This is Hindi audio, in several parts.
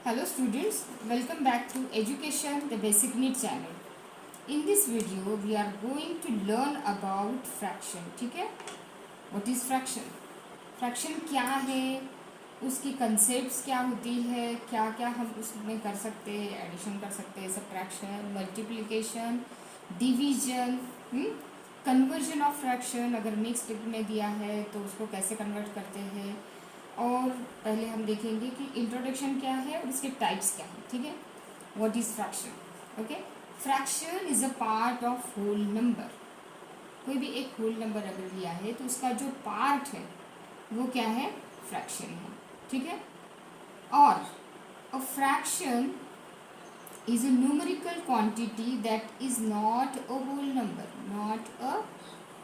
Hello students, welcome back to Education the Basic Need channel. In this video we are going to learn about fraction. ठीक है, What is fraction? Fraction क्या है, उसकी concepts क्या होती है, क्या क्या हम उसमें कर सकते हैं, एडिशन कर सकते हैं, subtraction, multiplication, division, conversion of fraction अगर मिक्स्ड में दिया है तो उसको कैसे कन्वर्ट करते हैं, और पहले हम देखेंगे कि इंट्रोडक्शन क्या है और उसके टाइप्स क्या हैं. ठीक है, what is fraction. Okay, fraction is a part of whole number. कोई भी एक होल नंबर अगर लिया है तो उसका जो पार्ट है वो क्या है, फ्रैक्शन है. ठीक है, और a fraction is a numerical quantity that is not a whole number. Not a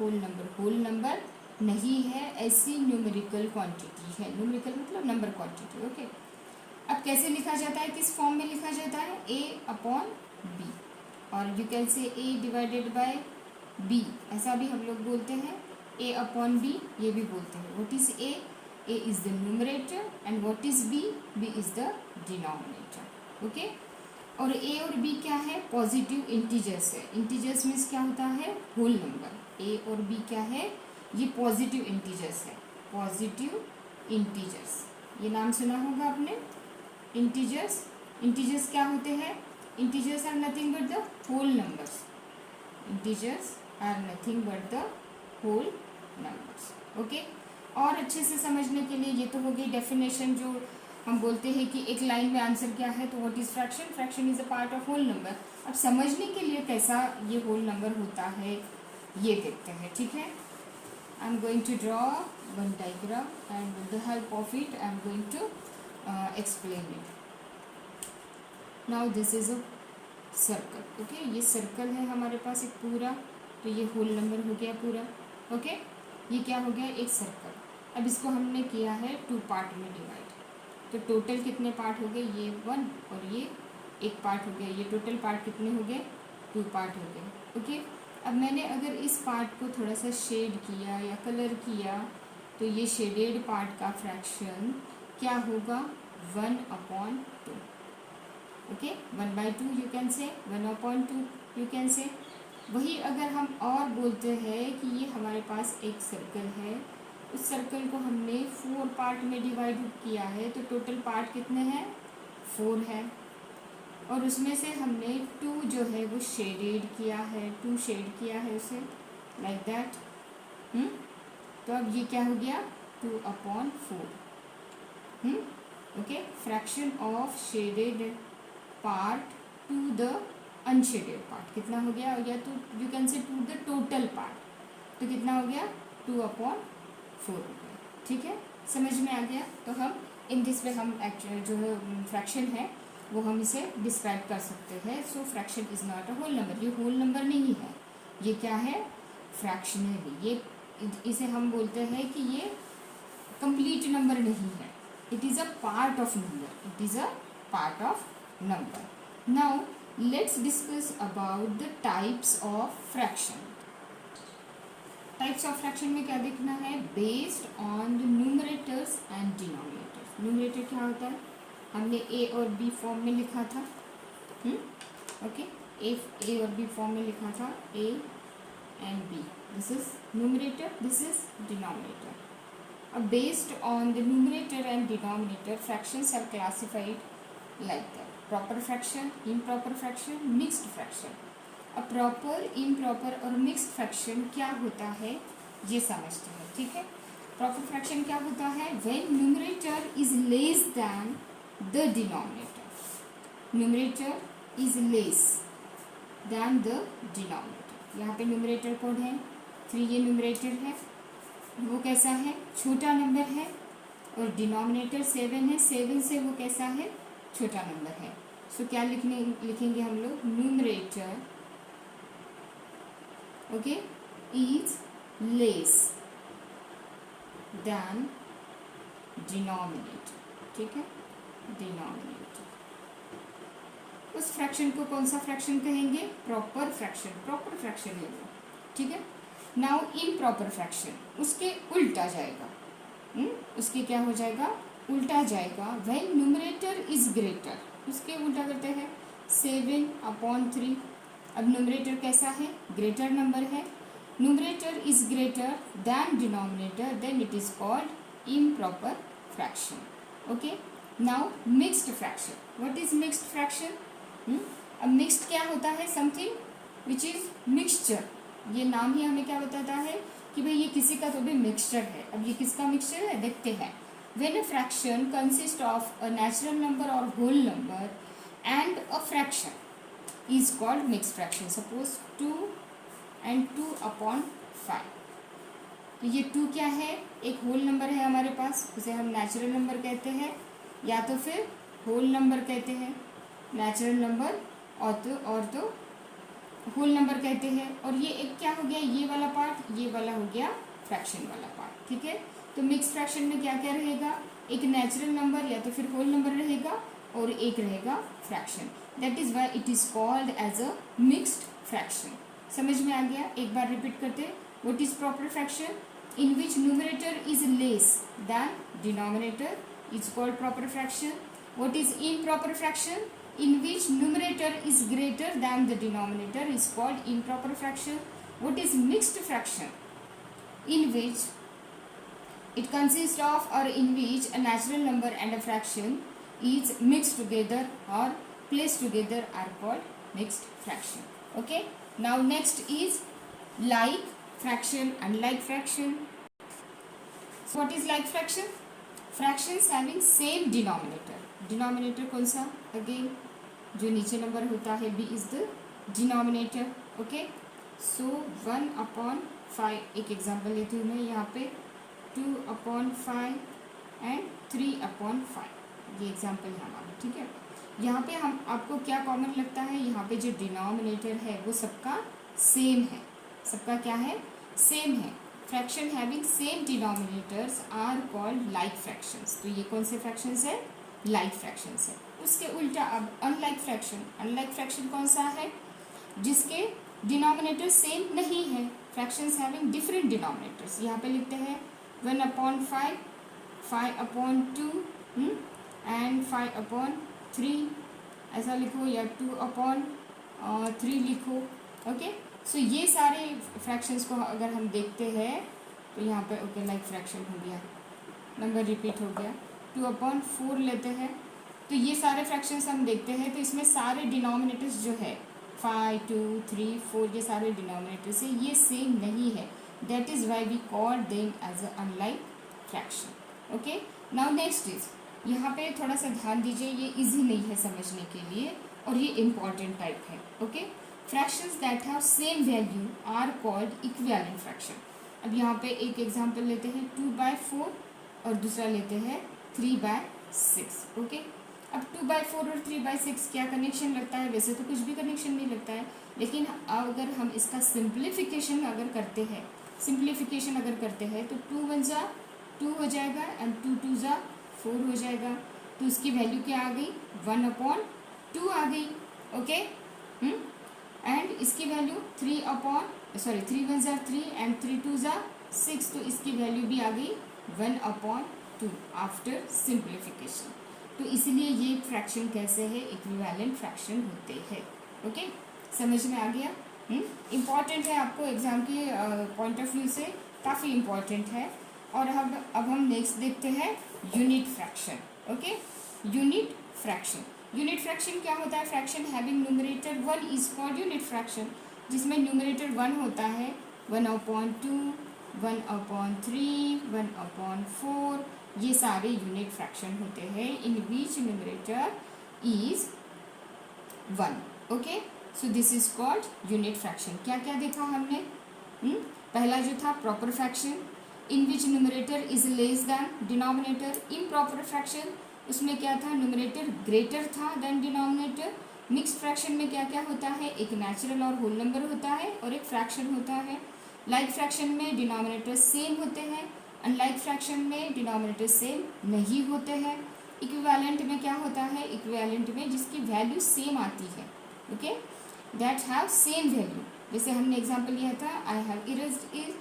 whole number, whole number नहीं है, ऐसी न्यूमेरिकल क्वांटिटी है. न्यूमेरिकल मतलब नंबर क्वांटिटी. ओके, अब कैसे लिखा जाता है, किस फॉर्म में लिखा जाता है, a अपॉन बी, और यू कैन से a डिवाइडेड बाय b, ऐसा भी हम लोग बोलते हैं. a अपॉन b ये भी बोलते हैं. What is a? a is the numerator and what is b? b is the denominator. Okay, और a और b क्या है, पॉजिटिव इंटीजर्स है. इंटीजर्स मीन्स क्या होता है, होल नंबर. a और b क्या है, ये पॉजिटिव इंटीजर्स है. पॉजिटिव इंटीजर्स, ये नाम सुना होगा आपने, इंटीजर्स. इंटीजर्स क्या होते हैं, integers are nothing but the whole numbers. Integers are nothing but the whole numbers. Okay, और अच्छे से समझने के लिए ये तो हो गई डेफिनेशन, जो हम बोलते हैं कि एक लाइन में आंसर क्या है, तो what is fraction. Fraction is a part of whole number. अब समझने के लिए कैसा ये होल नंबर होता है ये देखते हैं. ठीक है, I am going to draw one diagram and with the help of it I am going to explain it. Now this is a circle. Okay, ये circle है हमारे पास एक पूरा, तो ये होल नंबर हो गया पूरा. ओके, ये क्या हो गया, एक सर्कल. अब इसको हमने किया है 2 पार्ट में डिवाइड, तो टोटल कितने पार्ट हो गए, ये 1 और ये एक पार्ट हो गया. ये टोटल पार्ट कितने हो गए, 2 पार्ट हो गए. ओके, अब मैंने अगर इस पार्ट को थोड़ा सा शेड किया या कलर किया तो ये शेडेड पार्ट का फ्रैक्शन क्या होगा, 1/2. ओके, 1/2 यू कैन से, 1/2 यू कैन से. वही अगर हम और बोलते हैं कि ये हमारे पास एक सर्कल है, उस सर्कल को हमने 4 पार्ट में डिवाइड किया है, तो टोटल पार्ट कितने हैं, 4 है, और उसमें से हमने 2 जो है वो शेडेड किया है, 2 शेड किया है उसे, लाइक दैट. तो अब ये क्या हो गया, 2/4. Okay, fraction of shaded part to the unshaded part कितना हो गया, या तो you can say to the total part, तो कितना हो गया, 2/4 हो गया. ठीक है, समझ में आ गया. तो हम इन दिस पे हम एक्चुअल जो है फ्रैक्शन है वो हम इसे डिस्क्राइब कर सकते हैं. So fraction is not a whole number. ये होल नंबर नहीं है, ये क्या है, फ्रैक्शनरी. ये इसे हम बोलते हैं कि ये कंप्लीट नंबर नहीं है. It is a part of number. It is a part of number. Now let's discuss about the types of fraction. Types of fraction में क्या देखना है, based on the numerators and denominators. Numerator क्या होता है, हमने a और b फॉर्म में लिखा था. ओके, a और b फॉर्म में लिखा था, a and b. This is numerator, this is denominator. अब based on the numerator and denominator fractions are classified like that. Proper fraction, improper fraction, mixed fraction. अब प्रॉपर, इम्प्रॉपर और मिक्स्ड फ्रैक्शन क्या होता है ये समझते हैं. ठीक है, प्रॉपर फ्रैक्शन क्या होता है, when numerator is less then the denominator. Numerator is less than the denominator. यहाँ पे numerator कौन है, 3. ये numerator है, वो कैसा है, छोटा नंबर है, और denominator 7 है, 7 से वो कैसा है, छोटा नंबर है. सो क्या लिखेंगे हम लोग, numerator okay is less than denominator. ठीक है, डिनोमिनेटर. उस फ्रैक्शन को कौन सा फ्रैक्शन कहेंगे, प्रॉपर फ्रैक्शन. प्रॉपर फ्रैक्शन है वो. ठीक है, नाउ इम्प्रॉपर फ्रैक्शन उसके उल्टा जाएगा. उसके क्या हो जाएगा, उल्टा जाएगा. व्हेन न्यूमरेटर इज ग्रेटर, उसके उल्टा करते हैं 7/3। अब न्यूमरेटर कैसा है, ग्रेटर नंबर है, numerator is greater than denominator, then it is called improper fraction. Okay, now mixed fraction. What is mixed fraction? अब मिक्स्ड क्या होता है, समथिंग विच इज मिक्सचर। ये नाम ही हमें क्या बताता है कि भाई ये किसी का तो भी मिक्सचर है। अब ये किसका मिक्सचर है, देखते हैं। When a fraction consist of a natural number और whole number and a fraction is called mixed fraction. Suppose 2 and 2/5। तो ये 2 क्या है, एक होल नंबर है हमारे पास, उसे हम नेचुरल नंबर कहते हैं या तो फिर होल नंबर कहते हैं। नेचुरल नंबर और तो होल नंबर कहते हैं। और ये एक क्या हो गया, ये वाला पार्ट, ये वाला हो गया फ्रैक्शन वाला पार्ट। ठीक है, तो मिक्स फ्रैक्शन में क्या क्या रहेगा, एक नेचुरल नंबर या तो फिर होल नंबर रहेगा और एक रहेगा fraction. That is why it is called as a mixed fraction. समझ में आ गया, एक बार रिपीट करते हैं। What is proper fraction? In which numerator is less than denominator is called proper fraction. What is improper fraction? In which numerator is greater than the denominator is called improper fraction. What is mixed fraction? In which it consists of or in which a natural number and a fraction is mixed together or placed together are called mixed fraction. Okay, now next is like fraction, unlike fraction. So what is like fraction? Fractions having same denominator. Denominator कौन सा, अगेन जो नीचे नंबर होता है B is the denominator. Okay, so 1/5। एक एग्जांपल लेती हूँ मैं यहाँ पे, 2/5 एंड 3/5। ये एग्जांपल है हमारा। ठीक है, यहाँ पे हम आपको क्या कॉमन लगता है, यहाँ पे जो डिनोमिनेटर है वो सबका सेम है। सबका क्या है, सेम है। Fraction having same denominators are called like fractions. तो ये कौन से फ्रैक्शंस है, लाइक फ्रैक्शंस है। उसके उल्टा अब अनलाइक फ्रैक्शन। अनलाइक फ्रैक्शन कौन सा है, जिसके डिनोमिनेटर सेम नहीं है। Fractions having different denominators. यहाँ पे लिखते हैं 1/5, 5/2 एंड 5/3 ऐसा लिखो, या 2/3 लिखो। ओके, सो ये सारे फ्रैक्शंस को अगर हम देखते हैं तो यहाँ पे ओके लाइक फ्रैक्शन हो गया, नंबर रिपीट हो गया। 2/4 लेते हैं, तो ये सारे फ्रैक्शंस हम देखते हैं तो इसमें सारे डिनोमिनेटर्स जो है 5, 2, 3, 4 ये सारे डिनोमिनेटर्स है, ये सेम नहीं है। That is why we call them as a unlike fraction. Okay, now next is, यहाँ पे थोड़ा सा ध्यान दीजिए, ये इजी नहीं है समझने के लिए और ये इम्पॉर्टेंट टाइप है। Okay, fractions that have same value are called equivalent fraction. अब यहाँ पे एक एग्जांपल लेते हैं 2/4 और दूसरा लेते हैं 3/6। ओके, अब 2/4 और 3/6 क्या कनेक्शन लगता है, वैसे तो कुछ भी कनेक्शन नहीं लगता है, लेकिन अगर हम इसका सिंप्लीफिकेशन अगर करते हैं, तो 2 1 जा 2 हो जाएगा एंड 2 2 जा 4 हो जाएगा। तो उसकी वैल्यू क्या आ गई, 1/2 आ गई। ओके, एंड इसकी वैल्यू 3 1 जा 3 एंड 3 2 जा 6, तो इसकी वैल्यू भी आ गई 1/2 आफ्टर सिंप्लीफिकेशन। तो इसलिए ये फ्रैक्शन कैसे है, इक्विवेलेंट फ्रैक्शन होते हैं। ओके, समझ में आ गया। इम्पॉर्टेंट है, आपको एग्जाम के पॉइंट ऑफ व्यू से काफ़ी इम्पॉर्टेंट है। और अब हम नेक्स्ट देखते हैं unit fraction. Okay, unit fraction क्या होता है, fraction having numerator 1 is called unit fraction, जिसमें न्यूमरेटर 1 होता है। 1/2, 1/3, 1/4 ये सारे यूनिट फ्रैक्शन होते हैं in which numerator is 1। Okay, so this is called unit fraction. क्या क्या देखा हमने, पहला जो था proper fraction, in which numerator is less than denominator. Improper fraction, उसमें क्या था, न्यूमरेटर ग्रेटर था देन डिनोमिनेटर। मिक्स्ड फ्रैक्शन में क्या क्या होता है, एक नेचुरल और होल नंबर होता है और एक फ्रैक्शन होता है। लाइक फ्रैक्शन में डिनोमिनेटर सेम होते हैं, अनलाइक फ्रैक्शन में डिनोमिनेटर सेम नहीं होते हैं। इक्विवेलेंट में क्या होता है, इक्विवेलेंट में जिसकी वैल्यू सेम आती है। Okay, that have same value, जैसे हमने एग्जांपल लिया था I have erased is.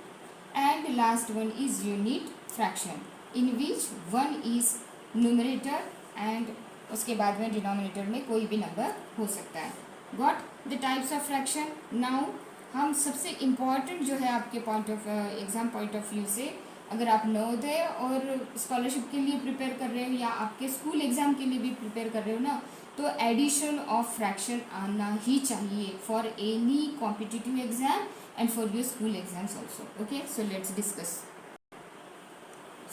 And last one is unit fraction in which 1 is numerator and उसके बाद में डिनोमिनेटर में कोई भी नंबर हो सकता है। Got the types of fraction. Now हम सबसे इम्पॉर्टेंट जो है आपके point of exam point of view से, अगर आप नवोदय और स्कॉलरशिप के लिए प्रिपेयर कर रहे हो या आपके स्कूल एग्ज़ाम के लिए भी प्रिपेयर कर रहे हो ना, तो एडिशन ऑफ फ्रैक्शन आना ही चाहिए for any competitive exam and for your school exams also. Okay, so let's discuss.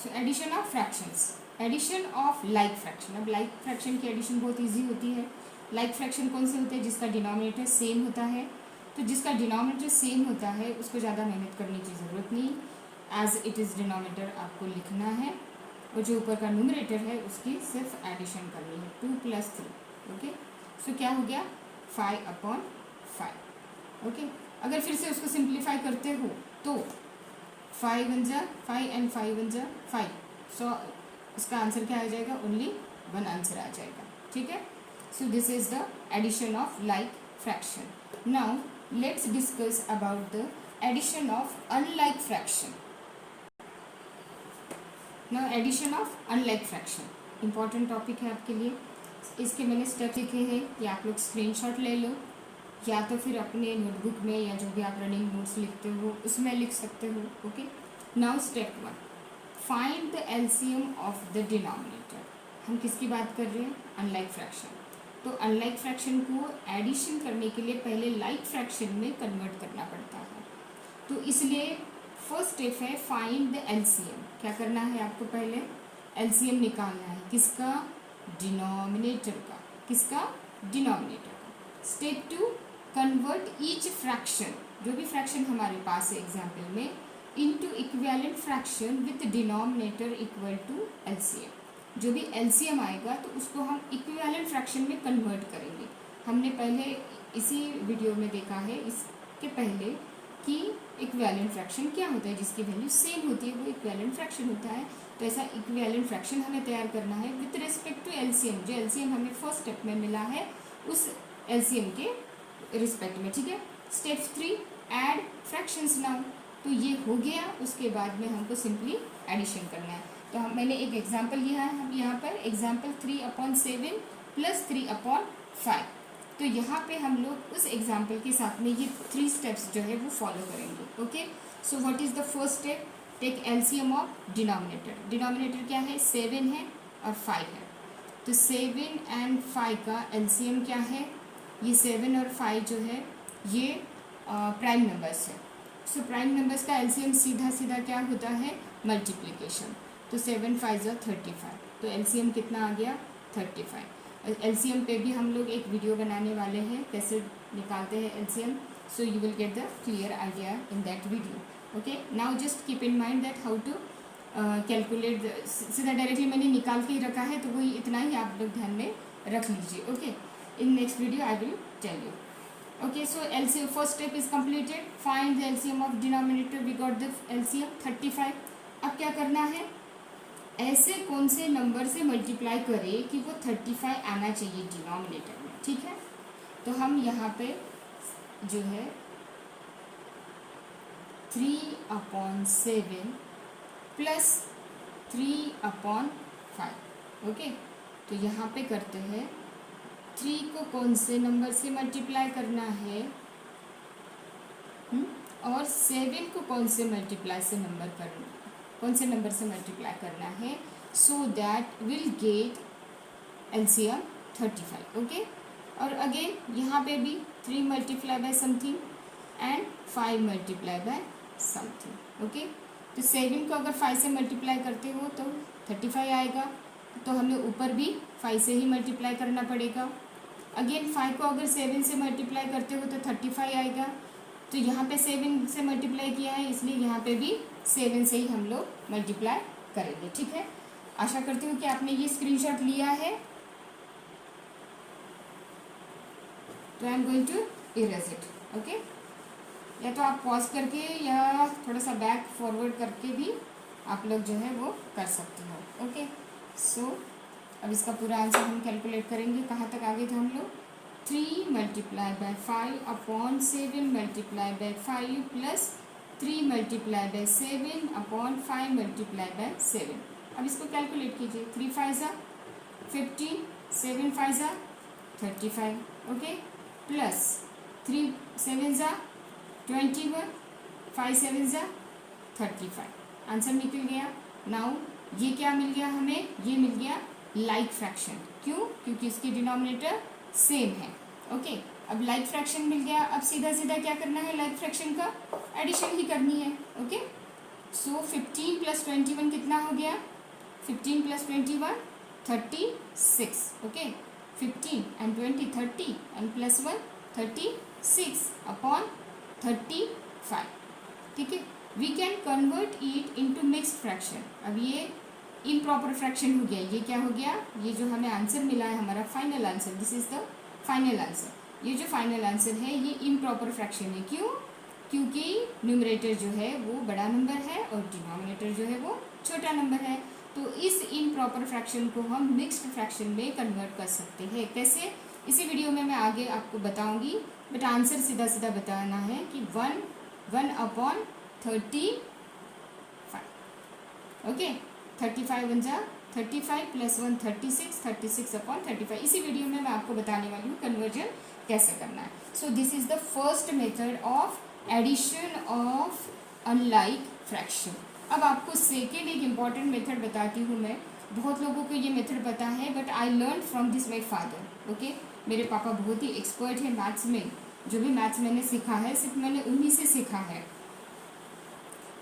So addition of fractions, addition of like fraction. अब लाइक फ्रैक्शन की एडिशन बहुत ईजी होती है। लाइक फ्रैक्शन कौन से होते हैं? जिसका डिनोमिनेटर सेम होता है। तो जिसका डिनोमिनेटर सेम होता है उसको ज़्यादा मेहनत करने की ज़रूरत नहीं, एज इट इज़ डिनोमिनेटर आपको लिखना है और जो ऊपर का न्यूमरेटर है उसकी सिर्फ एडिशन करनी है, 2 + 3। ओके, सो क्या हो गया? 5/5। ओके, अगर फिर से उसको सिंप्लीफाई करते हो तो 5 × 5 एंड 5 × 5, सो इसका आंसर क्या आ जाएगा? ओनली 1 आंसर आ जाएगा। ठीक है, so this is the addition of like fraction. Now let's discuss about the addition of unlike fraction. Now addition of unlike fraction important topic है आपके लिए। इसके मैंने स्टेप लिखे हैं कि आप लोग स्क्रीनशॉट ले लो, या तो फिर अपने नोटबुक में या जो भी आप रनिंग नोट्स लिखते हो उसमें लिख सकते हो। Okay, now step 1, find the LCM of the denominator. हम किसकी बात कर रहे हैं? Unlike fraction. तो अनलाइक फ्रैक्शन को एडिशन करने के लिए पहले लाइक फ्रैक्शन में कन्वर्ट करना पड़ता है। तो इसलिए फर्स्ट स्टेप है फाइंड द एलसीएम। क्या करना है आपको? पहले एलसीएम निकालना है। किसका? डिनोमिनेटर का। किसका? डिनोमिनेटर का। स्टेप 2, कन्वर्ट ईच फ्रैक्शन, जो भी फ्रैक्शन हमारे पास है एग्जाम्पल में, into equivalent fraction with denominator equal to LCM. जो भी एलसीएम आएगा तो उसको हम इक्विवेलेंट फ्रैक्शन में कन्वर्ट करेंगे। हमने पहले इसी वीडियो में देखा है इसके पहले कि इक्विवेलेंट फ्रैक्शन क्या होता है, जिसकी वैल्यू सेम होती है वो इक्विवेलेंट फ्रैक्शन होता है। तो ऐसा इक्विवेलेंट फ्रैक्शन हमें तैयार करना है विथ रिस्पेक्ट टू एलसीएम। जो एलसीएम हमें फर्स्ट स्टेप में मिला है उस एलसीएम के रिस्पेक्ट में। ठीक है, स्टेप 3, ऐड फ्रैक्शंस नाउ। तो ये हो गया, उसके बाद में हमको सिंपली एडिशन करना है। तो मैंने एक एग्जाम्पल लिया है हम यहाँ पर, एग्जाम्पल 3/7 + 3/5। तो यहाँ पे हम लोग उस एग्जाम्पल के साथ में ये 3 स्टेप्स जो है वो फॉलो करेंगे। Okay, so what is the first step? Take LCM of denominator. Denominator क्या है? 7 है और 5 है। तो 7 और 5 का एलसीएम क्या है? ये 7 और 5 जो है ये प्राइम नंबर्स है। सो प्राइम नंबर्स का एलसीएम सीधा सीधा क्या होता है? मल्टीप्लिकेशन। तो 7 × 5 = 35। तो एलसीएम कितना आ गया? 35। एलसीएम पे भी हम लोग एक वीडियो बनाने वाले हैं कैसे निकालते हैं LCM, so you will get the clear idea in that video. Okay, now just keep in mind that how to calculate. सीधा डायरेक्टली मैंने निकाल के ही रखा है, तो वही इतना ही आप लोग ध्यान में रख लीजिए। Okay, in next video I will tell you. Okay, so LCM first step is completed. Find the LCM of denominator. We got the LCM 35. अब क्या करना है? ऐसे कौन से नंबर से मल्टीप्लाई करें कि वो 35 आना चाहिए डिनोमिनेटर में। ठीक है, तो हम यहाँ पे जो है 3/7 + 3/5। ओके, तो यहाँ पे करते हैं 3 को कौन से नंबर से मल्टीप्लाई करना है और 7 को कौन से नंबर से मल्टीप्लाई करना है, so that will get LCM 35। Okay, और अगेन यहाँ पे भी 3 × समथिंग एंड 5 × समथिंग। ओके, तो 7 को अगर 5 से मल्टीप्लाई करते हो तो 35 आएगा, तो हमें ऊपर भी 5 से ही मल्टीप्लाई करना पड़ेगा। अगेन 5 को अगर 7 से मल्टीप्लाई करते हो तो 35 आएगा। तो यहाँ पे 7 से मल्टीप्लाई किया है, इसलिए यहाँ पे भी 7 से ही हम लोग मल्टीप्लाई करेंगे। ठीक है, आशा करती हूँ कि आपने ये स्क्रीनशॉट लिया है। तो I am going to erase it. Okay, या तो आप पॉज करके या थोड़ा सा बैक फॉरवर्ड करके भी आप लोग जो है वो कर सकते हो। ओके, सो अब इसका पूरा आंसर हम कैलकुलेट करेंगे। कहाँ तक आगे थे हम लोग? 3 × 5/7 × 5 + 3 × 7/5 × 7। अब इसको कैलकुलेट कीजिए। 3 × 5 = 15 7 5 ज़ा 35, ओके, प्लस 3 7 ज़ा 21, 5 7 ज़ा 35, आंसर निकल गया। नाउ ये क्या मिल गया हमें, ये मिल गया लाइक फ्रैक्शन। क्यों? क्योंकि इसकी डिनोमिनेटर सेम है, ओके। अब लाइक फ्रैक्शन मिल गया, अब सीधा सीधा क्या करना है, लाइक फ्रैक्शन का एडिशन ही करनी है, ओके। सो 15 + 21 कितना हो गया, 15 + 21 36, ओके। 15 and 20 30 and +1 36 upon 35, ठीक है। We can convert it into mixed fraction. अब ये इम्प्रॉपर फ्रैक्शन हो गया, ये क्या हो गया, ये जो हमें आंसर मिला है हमारा final answer, this is the final answer. ये जो फाइनल आंसर है ये इम्प्रॉपर फ्रैक्शन है। क्यों? क्योंकि न्यूमरेटर जो है वो बड़ा नंबर है और डिनोमिनेटर जो है वो छोटा नंबर है। तो इस इम्प्रॉपर फ्रैक्शन को हम मिक्स्ड फ्रैक्शन में कन्वर्ट कर सकते हैं। कैसे? इसी वीडियो में मैं आगे आपको बताऊंगी, बट आंसर सीधा सीधा बताना है कि 1/35, ओके। 35 1 जा 35 + 1 36, 36/35। इसी वीडियो में मैं आपको बताने वाली हूँ कन्वर्जन कैसे करना है। So this is the first method of addition of unlike fraction. अब आपको सेकेंड एक इम्पॉर्टेंट मेथड बताती हूँ मैं। बहुत लोगों को ये मेथड पता है, but I learn from this my father, okay. मेरे पापा बहुत ही एक्सपर्ट है मैथ्स में। जो भी मैथ्स मैंने सीखा है सिर्फ मैंने उन्हीं से सीखा है।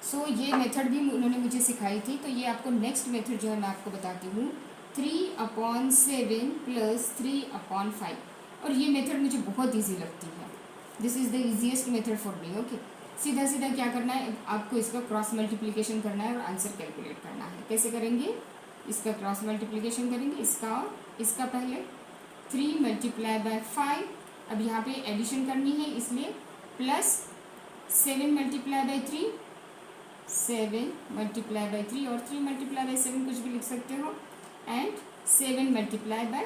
सो ये मेथड भी उन्होंने मुझे सिखाई थी। तो ये आपको नेक्स्ट मेथड जो है मैं आपको बताती हूँ, 3/7 + 3/5। और ये मेथड मुझे बहुत ईजी लगती है। This is the easiest method for me, okay. सीधा सीधा क्या करना है, आपको इसका क्रॉस मल्टीप्लिकेशन करना है और आंसर कैलकुलेट करना है। कैसे करेंगे? इसका क्रॉस मल्टीप्लिकेशन करेंगे, इसका और इसका पहले 3 × 5। अब यहाँ पे एडिशन करनी है, इसलिए प्लस 7 × 3, 7 × 3 और 3 × 7 कुछ भी लिख सकते हो, एंड 7 ×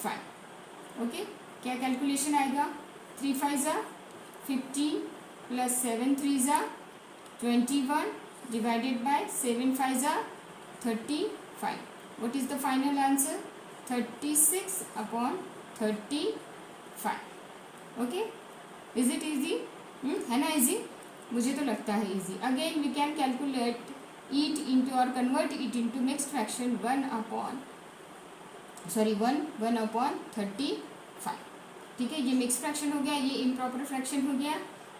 5, ओके। क्या कैलकुलेशन आएगा? 3 5 ज़ा 15 + 7 3 ज़ा 21 डिवाइडेड बाय 7 5 ज़ा 35। What is the final answer? 36/35, okay. Is it easy? है ना ईजी? मुझे तो लगता है easy. Again we can calculate it into और convert it into mixed fraction 1/35, ठीक है। ये मिक्स फ्रैक्शन हो गया, ये इम्प्रॉपर फ्रैक्शन हो गया।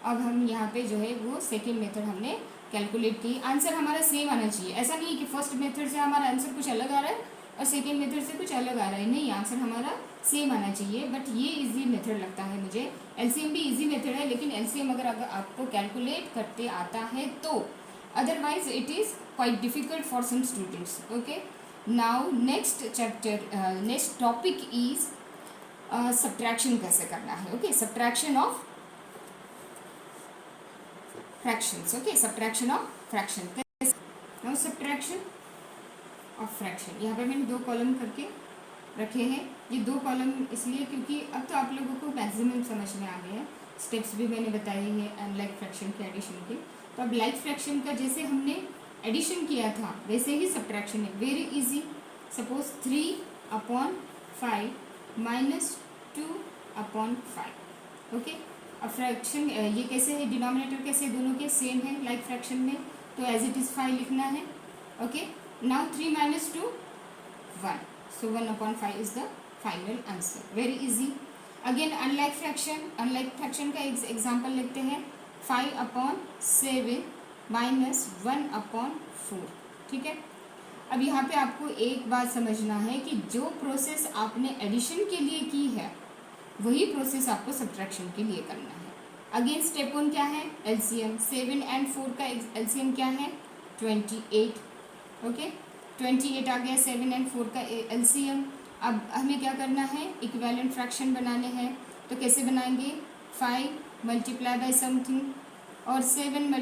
अब हम यहाँ पे जो है वो सेकेंड मेथड हमने कैलकुलेट की। आंसर हमारा सेम आना चाहिए। ऐसा नहीं है कि फर्स्ट मेथड से हमारा आंसर कुछ अलग आ रहा है और सेकेंड मेथड से कुछ अलग आ रहा है। नहीं, आंसर हमारा सेम आना चाहिए। बट ये इजी मेथड लगता है मुझे। एलसीएम भी इजी मेथड है, लेकिन एलसीएम अगर आपको कैलकुलेट करते आता है तो, otherwise it is quite difficult for some students, okay. Now next chapter, next topic is subtraction कैसे करना है, okay. Subtraction of fractions, okay. Subtraction of fraction. Now subtraction of fraction, यहाँ पे मैंने 2 कॉलम करके रखे हैं। ये 2 कॉलम इसलिए क्योंकि अब तो आप लोगों को मैक्सिमम समझ में आ गया है। स्टेप्स भी मैंने बताए हैं अनलाइक फ्रैक्शन के एडिशन के। तो अब लाइक फ्रैक्शन का जैसे हमने एडिशन किया था वैसे ही सब्ट्रैक्शन है, वेरी इजी। Suppose 3/5 - 2/5, okay. अब फ्रैक्शन ये कैसे है, डिनोमिनेटर कैसे, दोनों के सेम है लाइक फ्रैक्शन में, तो एज इट इज़ 5 लिखना है, okay. Now 3 - 2 1, so 1/5 is the final answer. Very easy. Again unlike fraction का एग्जाम्पल लेते हैं, 5/7 - 1/4, ठीक है। अब यहाँ पे आपको एक बात समझना है कि जो प्रोसेस आपने एडिशन के लिए की है वही प्रोसेस आपको सब्ट्रैक्शन के लिए करना है। अगेन स्टेप 1 क्या है? एलसीएम। 7 और 4 का एलसीएम क्या है? 28, ओके। 28 आ गया 7 और 4 का एलसीएम। अब हमें क्या करना है? इक्विवेलेंट फ्रैक्शन बनाने हैं। तो कैसे बनाएंगे? 5 × समथिंग और 7 ×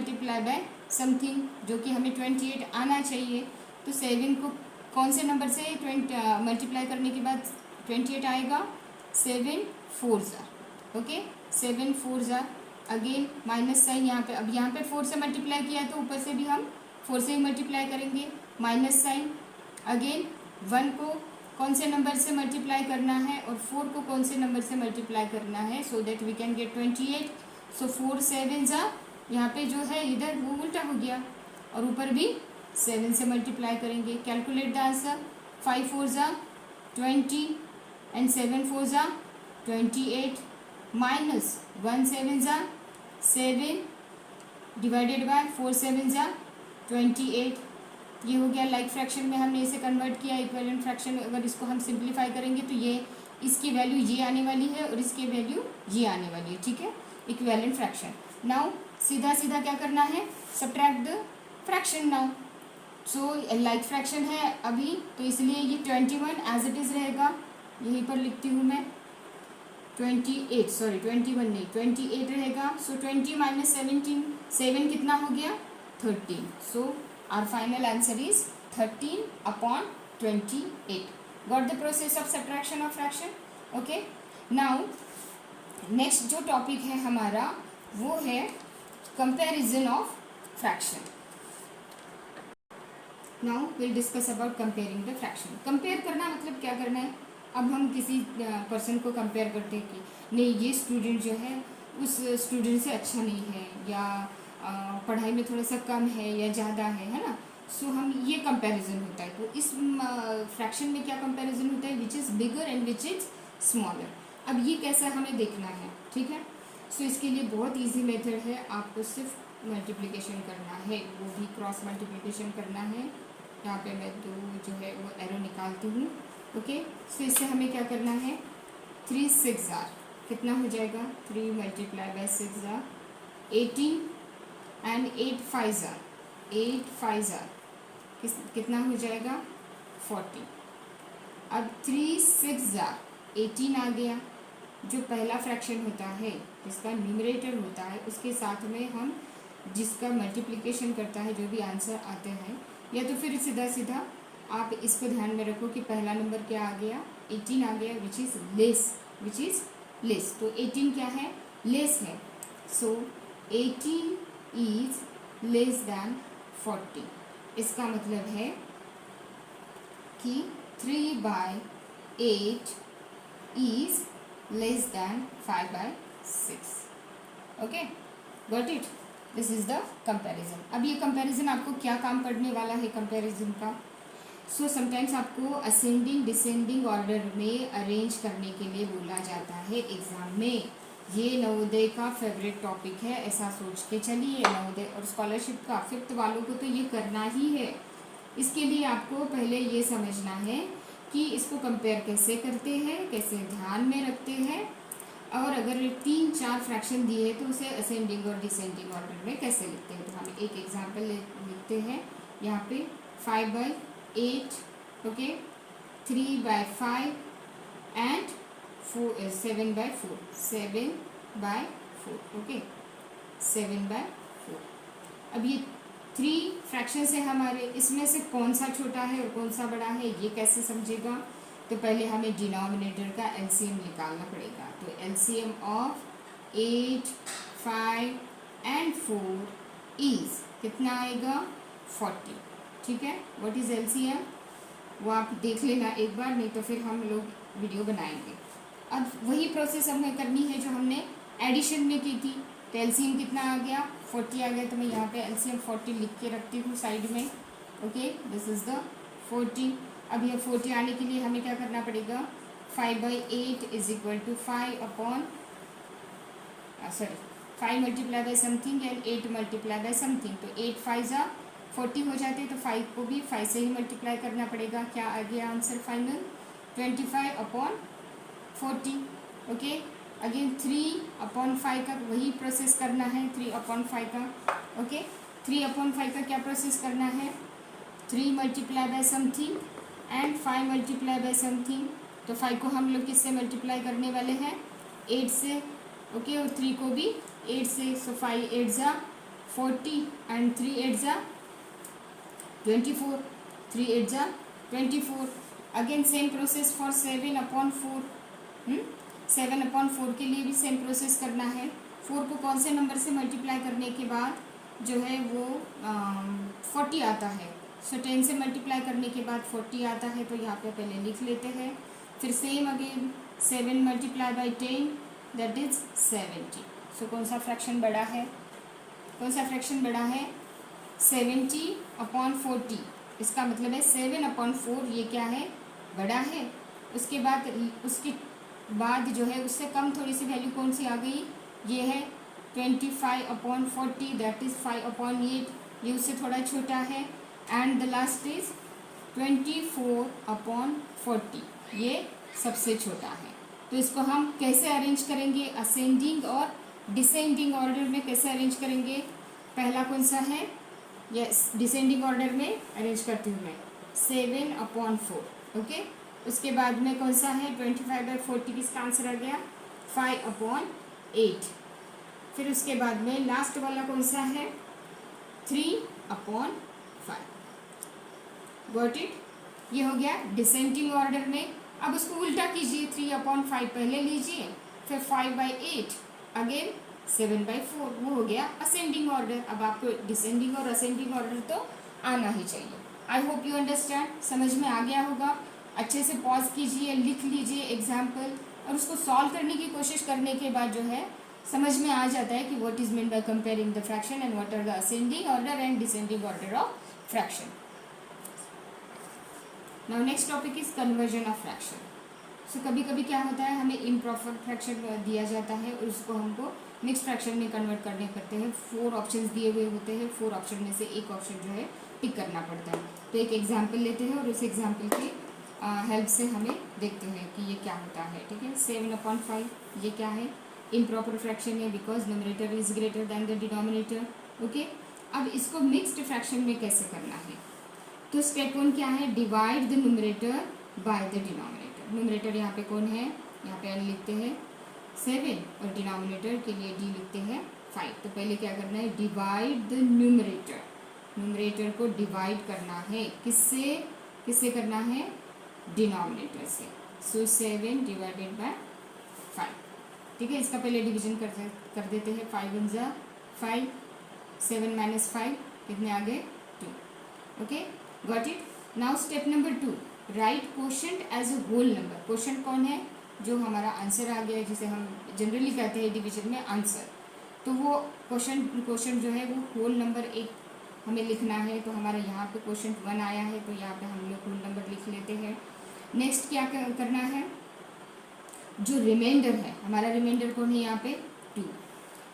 समथिंग, जो कि हमें 28 आना चाहिए। तो 7 को कौन से नंबर से मल्टीप्लाई करने के बाद 28 आएगा? 7 4 ज़ा, ओके। 7 4 ज़ा, अगेन माइनस साइन यहाँ पे। अब यहाँ पे 4 से मल्टीप्लाई किया है तो ऊपर से भी हम 4 से ही मल्टीप्लाई करेंगे, माइनस साइन। अगेन 1 को कौन से नंबर से मल्टीप्लाई करना है और 4 को कौन से नंबर से मल्टीप्लाई करना है, so that we can get 28। So 4 7 जा, यहाँ पे जो है इधर वो उल्टा हो गया, और ऊपर भी 7 से मल्टीप्लाई करेंगे। Calculate the answer. 5 4 जा 20 एंड 7 4 जा 28 माइनस 1 7 जा 7 डिवाइडेड बाय 4 7 जा 28। ये हो गया लाइक फ्रैक्शन में हमने इसे कन्वर्ट किया इक्विवेलेंट फ्रैक्शन। अगर इसको हम सिंप्लीफाई करेंगे तो ये इसकी वैल्यू ये आने वाली है और इसकी वैल्यू ये आने वाली है, ठीक है, इक्विवेलेंट फ्रैक्शन। नाउ सीधा सीधा क्या करना है, subtract the fraction now. So like fraction है अभी, तो इसलिए ये 21 एज इट इज़ रहेगा, यहीं पर लिखती हूँ मैं 28, सॉरी 21 नहीं 28 रहेगा। सो 20 माइनस 17, 7 कितना हो गया 13। सो our final answer is 13/28. Got the process of subtraction of fraction? Okay. Now next जो टॉपिक है हमारा वो है comparison of fraction. Now we'll discuss about comparing the fraction. compare करना मतलब क्या करना है, अब हम किसी पर्सन को कंपेयर करते हैं कि नहीं ये स्टूडेंट जो है उस स्टूडेंट से अच्छा नहीं है, या पढ़ाई में थोड़ा सा कम है या ज़्यादा है ना। सो हम ये कंपैरिजन होता है। तो इस फ्रैक्शन में क्या कंपैरिजन होता है, which is bigger and which is smaller. अब ये कैसा हमें देखना है, ठीक है। सो इसके लिए बहुत इजी मेथड है, आपको सिर्फ मल्टीप्लिकेशन करना है, वो भी क्रॉस मल्टीप्लिकेशन करना है। यहाँ पे मैं दो जो है वो एरो निकालती हूँ, ओके। सो इससे हमें क्या करना है, 3 6 कितना हो जाएगा, 3 मल्टीप्लाई बाय 6 18 एंड 8 5 कितना हो जाएगा 40। अब 3 6 18 आ गया। जो पहला फ्रैक्शन होता है जिसका न्यूमरेटर होता है उसके साथ में हम जिसका मल्टीप्लिकेशन करता है जो भी आंसर आते हैं, या तो फिर सीधा सीधा आप इसको ध्यान में रखो कि पहला नंबर क्या आ गया 18 आ गया, विच इज़ लेस। तो 18 क्या है, लेस है। सो 18 इज लेस दैन 40। इसका मतलब है कि 3/8 is less then 5/6। Okay, got it. This is the comparison. अब ये कंपैरिजन आपको क्या काम पड़ने वाला है कंपैरिजन का। सो समटाइम्स आपको असेंडिंग डिसेंडिंग ऑर्डर में अरेंज करने के लिए बोला जाता है एग्जाम में। ये नवोदय का फेवरेट टॉपिक है, ऐसा सोच के चलिए। नवोदय और स्कॉलरशिप का 5th वालों को तो ये करना ही है। इसके लिए आपको पहले ये समझना है कि इसको कंपेयर कैसे करते हैं, कैसे ध्यान में रखते हैं, और अगर 3-4 फ्रैक्शन दिए तो उसे असेंडिंग और डिसेंडिंग ऑर्डर में कैसे लिखते हैं। तो हम एक एग्जाम्पल लिखते हैं यहाँ पे 5/8, ओके, 3/5 एंड 7/4, 7/4, ओके, 7/4। अब ये 3 फ्रैक्शन है हमारे, इसमें से कौन सा छोटा है और कौन सा बड़ा है ये कैसे समझेगा। तो पहले हमें डिनोमिनेटर का एलसीएम निकालना पड़ेगा। तो एलसीएम ऑफ 8, 5 एंड 4 इज कितना आएगा 40, ठीक है। व्हाट इज एलसीएम वो आप देख लेना एक बार, नहीं तो फिर हम लोग वीडियो बनाएंगे। अब वही प्रोसेस हमें करनी है जो हमने एडिशन में की थी। तो एलसीएम कितना आ गया 40 आ गया। तो मैं यहाँ पे एलसीएम 40 लिख के रखती हूँ साइड में, ओके, दिस इज द 40। अब यह 40 आने के लिए हमें क्या करना पड़ेगा, 5/8 is equal to 5 multiply by something and 8 multiply by something. तो 8 5 40 हो जाते हैं, तो 5 को भी 5 से ही मल्टीप्लाई करना पड़ेगा। क्या आ गया आंसर फाइनल 25/40, ओके। अगेन 3/5 का वही प्रोसेस करना है, 3/5 का, ओके। 3/5 का क्या प्रोसेस करना है, 3 multiply by something and 5 multiply by something. तो 5 को हम लोग किससे मल्टीप्लाई करने वाले हैं 8 से, ओके, और 3 को भी 8 से। सो 5 8 40 and 3 8 24, 3 8 24। Again same process for 7/4, 7/4 के लिए भी सेम प्रोसेस करना है। 4 को कौन से नंबर से मल्टीप्लाई करने के बाद जो है वो 40 आता है। सो 10 से मल्टीप्लाई करने के बाद 40 आता है, तो यहाँ पे पहले लिख लेते हैं। फिर same again 7 multiply by 10 that is 70। सो कौन सा फ्रैक्शन बड़ा है, कौन सा फ्रैक्शन बड़ा है, 70/40। इसका मतलब है 7/4 ये क्या है, बड़ा है। उसके बाद जो है उससे कम थोड़ी सी वैल्यू कौन सी आ गई, ये है 25/40 दैट इज 5/8, ये उससे थोड़ा छोटा है। एंड द लास्ट इज 24/40, ये सबसे छोटा है। तो इसको हम कैसे अरेंज करेंगे, असेंडिंग और डिसेंडिंग ऑर्डर में कैसे अरेंज करेंगे। पहला कौन सा है, यस डिसेंडिंग ऑर्डर में अरेंज करती हूँ मैं, 7/4। ओके, उसके बाद में कौन सा है 25/40, किसका आंसर आ गया 5/8। फिर उसके बाद में लास्ट वाला कौन सा है 3/5। गॉट इट, ये हो गया डिसेंडिंग ऑर्डर में। अब उसको उल्टा कीजिए, 3/5 पहले लीजिए, फिर 5/8, अगेन 7/4, वो हो गया असेंडिंग ऑर्डर। अब आपको डिसेंडिंग और असेंडिंग ऑर्डर तो आना ही चाहिए। आई होप यू अंडरस्टैंड, समझ में आ गया होगा। अच्छे से पॉज कीजिए, लिख लीजिए एग्जाम्पल, और उसको सॉल्व करने की कोशिश करने के बाद जो है समझ में आ जाता है कि what is mean by comparing the fraction and what are the ascending order and descending order of fraction. Now next topic is conversion of fraction. So कभी कभी क्या होता है, हमें इम्प्रॉपर फ्रैक्शन दिया जाता है और उसको हमको मिक्स फ्रैक्शन में कन्वर्ट करने पड़ते हैं। 4 ऑप्शंस दिए हुए होते हैं, 4 ऑप्शन में से एक ऑप्शन जो है टिक करना पड़ता है। तो एक एग्जाम्पल लेते हैं और उस एग्जाम्पल की हेल्प से हमें देखते हैं कि ये क्या होता है। ठीक है, 7/5 ये क्या है, इम्प्रॉपर फ्रैक्शन है because numerator is greater then the denominator. Okay, अब इसको मिक्स्ड फ्रैक्शन में कैसे करना है, तो स्टेप 1 क्या है, divide the numerator by the denominator. Numerator यहाँ पे कौन है, यहाँ पे n लिखते हैं 7 और डिनोमिनेटर के लिए d लिखते हैं 5। तो पहले क्या करना है, डिवाइड द न्यूमरेटर, न्यूमरेटर को डिवाइड करना है, किससे, किससे करना है, डिनोमिनेटर से। सो 7 डिवाइडेड बाय 5। ठीक है, इसका पहले डिवीजन कर देते हैं। 5 × 5, 7 - 5 कितने आ गए 2। Okay, got it. Now step number 2, write quotient as a whole number. Quotient कौन है, जो हमारा आंसर आ गया है, जिसे हम जनरली कहते हैं डिवीजन में आंसर। तो वो क्वोशंट जो है वो होल नंबर एक हमें लिखना है। तो हमारा यहाँ पे क्वोशंट 1 आया है, तो यहाँ पे हम लोग होल नंबर लिख लेते हैं। नेक्स्ट क्या करना है, जो रिमाइंडर है, हमारा रिमाइंडर कौन है यहाँ पे 2,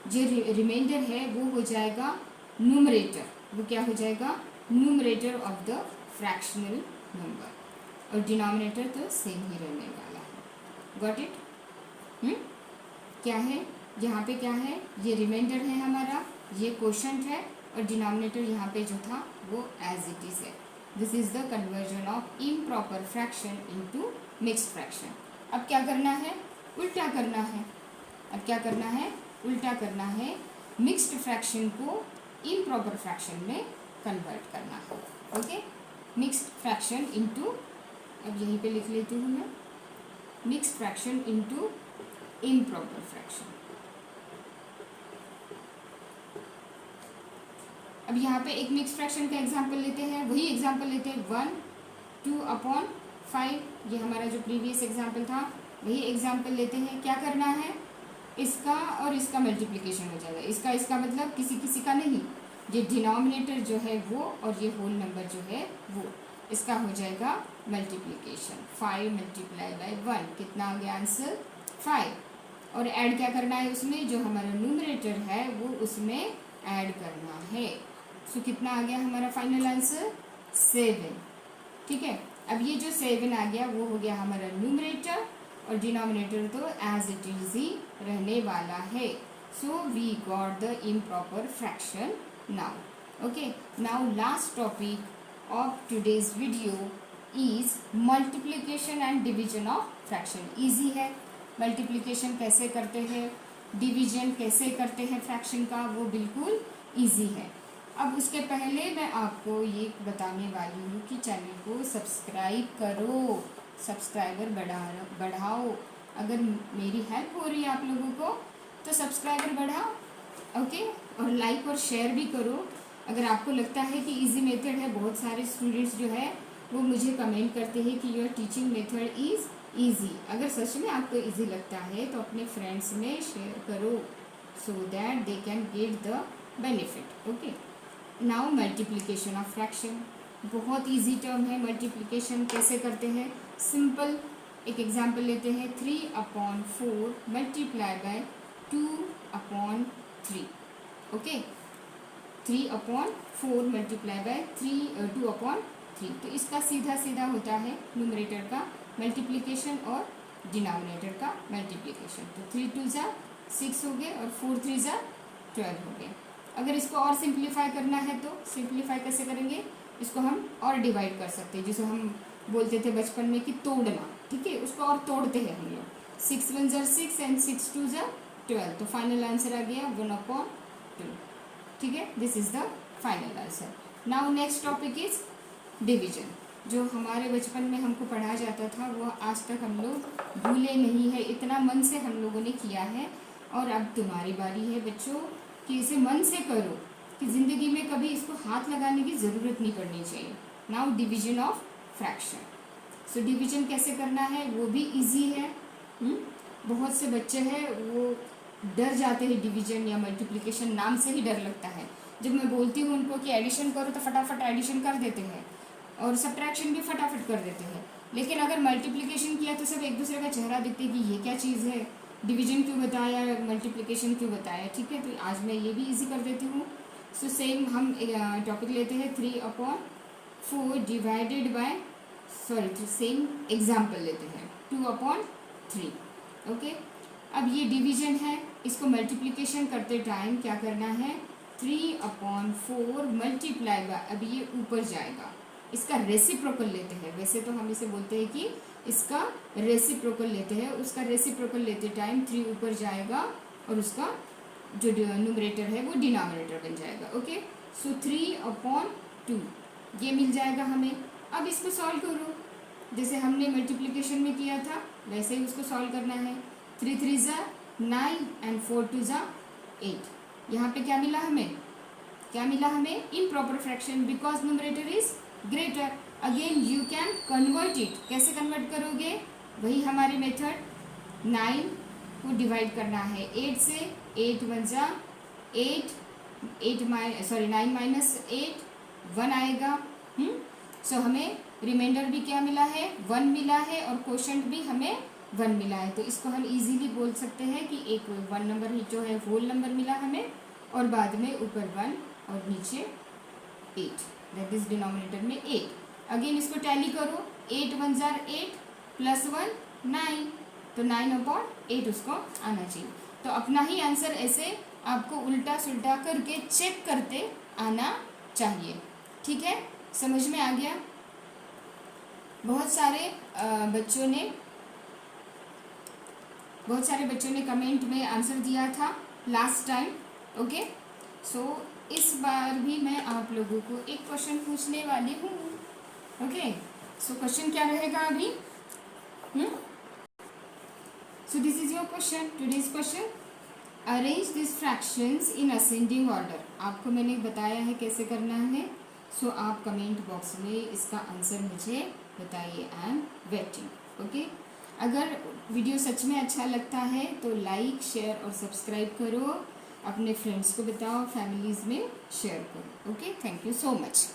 जो रिमाइंडर है वो हो जाएगा न्यूमरेटर, वो क्या हो जाएगा, numerator of the fractional number, और डिनोमिनेटर तो सेम ही रहने वाला है। Got it. क्या है यहाँ पे, क्या है, ये रिमाइंडर है हमारा, ये क्वोशंट है, और डिनोमिनेटर यहाँ पे जो था वो एज इट इज है। This is the conversion of improper fraction into mixed fraction. अब क्या करना है, उल्टा करना है। अब क्या करना है, उल्टा करना है, मिक्स्ड फ्रैक्शन को इम्प्रॉपर फ्रैक्शन में कन्वर्ट करना है। ओके, मिक्स्ड फ्रैक्शन इनटू, अब यहीं पे लिख लेती हूँ मैं, mixed fraction into improper fraction. अब यहाँ पे एक मिक्स फ्रैक्शन का एग्जांपल लेते हैं, वही एग्जांपल लेते हैं 1 2/5, ये हमारा जो प्रीवियस एग्जांपल था वही एग्जांपल लेते हैं। क्या करना है, इसका और इसका मल्टीप्लिकेशन हो जाएगा। इसका मतलब किसी किसी का नहीं, ये डिनोमिनेटर जो है वो और ये होल नंबर जो है वो, इसका हो जाएगा मल्टीप्लिकेशन। 5 × 1 कितना आ गया आंसर 5। और ऐड क्या करना है उसमें, जो हमारा न्यूमरेटर है वो उसमें ऐड करना है। सो कितना आ गया हमारा फाइनल आंसर 7। ठीक है, अब ये जो 7 आ गया वो हो गया हमारा न्यूमरेटर, और डिनोमिनेटर तो एज इट इज ही रहने वाला है। So we got the improper fraction now. Okay, now last topic of today's video is multiplication and division of fraction. Easy है, मल्टीप्लिकेशन कैसे करते हैं, डिवीजन कैसे करते हैं फ्रैक्शन का, वो बिल्कुल इजी है। अब उसके पहले मैं आपको ये बताने वाली हूँ कि चैनल को सब्सक्राइब करो, सब्सक्राइबर बढ़ाओ। अगर मेरी हेल्प हो रही है आप लोगों को तो सब्सक्राइबर बढ़ाओ। ओके, और लाइक और शेयर भी करो। अगर आपको लगता है कि इजी मेथड है, बहुत सारे स्टूडेंट्स जो है वो मुझे कमेंट करते हैं कि your teaching method is easy. अगर सच में आपको इजी लगता है तो अपने फ्रेंड्स में शेयर करो so that they can get the benefit. Okay, now multiplication of fraction, बहुत इजी टर्म है। मल्टीप्लिकेशन कैसे करते हैं, सिंपल एक एग्जांपल लेते हैं। 3/4 multiply by 2/3। Okay, 3/4 multiply by 2/3। तो इसका सीधा सीधा होता है न्यूमरेटर का मल्टीप्लिकेशन और डिनोमिनेटर का मल्टीप्लिकेशन। तो 3 2 ज़ा 6 हो गए और 4 3 ज़ा 12 हो गए। अगर इसको और सिंप्लीफाई करना है तो सिंप्लीफाई कैसे करेंगे, इसको हम और डिवाइड कर सकते हैं, जिसे हम बोलते थे बचपन में कि तोड़ना। ठीक है, उसको और तोड़ते हैं हम लोग। 6 1 ज़ा 6 एंड 6 2 ज़ा 12। तो फाइनल आंसर आ गया 1/2। ठीक है, this is the final answer. Now next topic is division. जो हमारे बचपन में हमको पढ़ाया जाता था वो आज तक हम लोग भूले नहीं है, इतना मन से हम लोगों ने किया है। और अब तुम्हारी बारी है बच्चों कि इसे मन से करो कि ज़िंदगी में कभी इसको हाथ लगाने की ज़रूरत नहीं पड़नी चाहिए। Now division of fraction. So division कैसे करना है वो भी इजी है। बहुत से बच्चे हैं वो डर जाते हैं डिवीजन या मल्टीप्लिकेशन, नाम से ही डर लगता है। जब मैं बोलती हूँ उनको कि एडिशन करो तो फटाफट एडिशन कर देते हैं और सब्ट्रैक्शन भी फटाफट कर देते हैं। लेकिन अगर मल्टीप्लिकेशन किया तो सब एक दूसरे का चेहरा देखते हैं कि ये क्या चीज़ है, डिवीजन क्यों बताया, मल्टीप्लिकेशन क्यों बताया। ठीक है, तो आज मैं ये भी इजी कर देती हूँ। सो सेम हम टॉपिक लेते हैं 3/4 डिवाइडेड बाय सेम एग्जाम्पल लेते हैं 2/3। ओके, अब ये डिवीजन है, इसको मल्टीप्लिकेशन करते टाइम क्या करना है, 3/4 मल्टीप्लाई बाय, अब ये ऊपर जाएगा, इसका रेसिप्रोकल लेते हैं। वैसे तो हम इसे बोलते हैं कि इसका रेसिप्रोकल लेते हैं। उसका रेसिप्रोकल लेते टाइम 3 ऊपर जाएगा और उसका जो न्यूमरेटर है वो डिनोमिनेटर बन जाएगा। ओके, सो 3/2 ये मिल जाएगा हमें। अब इसको सॉल्व करो, जैसे हमने मल्टीप्लिकेशन में किया था वैसे ही उसको सॉल्व करना है। 3 3 ज़ा 9 एंड 4 2 ज़ा 8। यहाँ पे क्या मिला हमें, क्या मिला हमें, improper fraction because numerator is greater. Again you can convert it. कैसे कन्वर्ट करोगे, वही हमारे मेथड, 9 को डिवाइड करना है 8 से। 8 1 ज़ा 8, 9 माइनस 8 1 आएगा। सो हमें रिमाइंडर भी क्या मिला है, 1 मिला है और क्वोशंट भी हमें 1 मिला है। तो इसको हम इजीली बोल सकते हैं कि एक 1 नंबर ही जो है होल नंबर मिला हमें और बाद में ऊपर 1 और नीचे 8, दैट इज डिनोमिनेटर में 8। अगेन इसको टैली करो, 8 1 ज़ा 8 प्लस 1 9, तो 9/8 उसको आना चाहिए। तो अपना ही आंसर ऐसे आपको उल्टा सुल्टा करके चेक करते आना चाहिए। ठीक है, समझ में आ गया। बहुत सारे बच्चों ने कमेंट में आंसर दिया था लास्ट टाइम। ओके, सो इस बार भी मैं आप लोगों को एक क्वेश्चन पूछने वाली हूँ। ओके, सो क्वेश्चन क्या रहेगा अभी, सो this is your question, today's question. Arrange this fractions in ascending order. आपको मैंने बताया है कैसे करना है। सो आप कमेंट बॉक्स में इसका आंसर मुझे बताइए। I am waiting. ओके, अगर वीडियो सच में अच्छा लगता है तो लाइक शेयर और सब्सक्राइब करो, अपने फ्रेंड्स को बताओ, फैमिलीज़ में शेयर करो। Okay, thank you so much.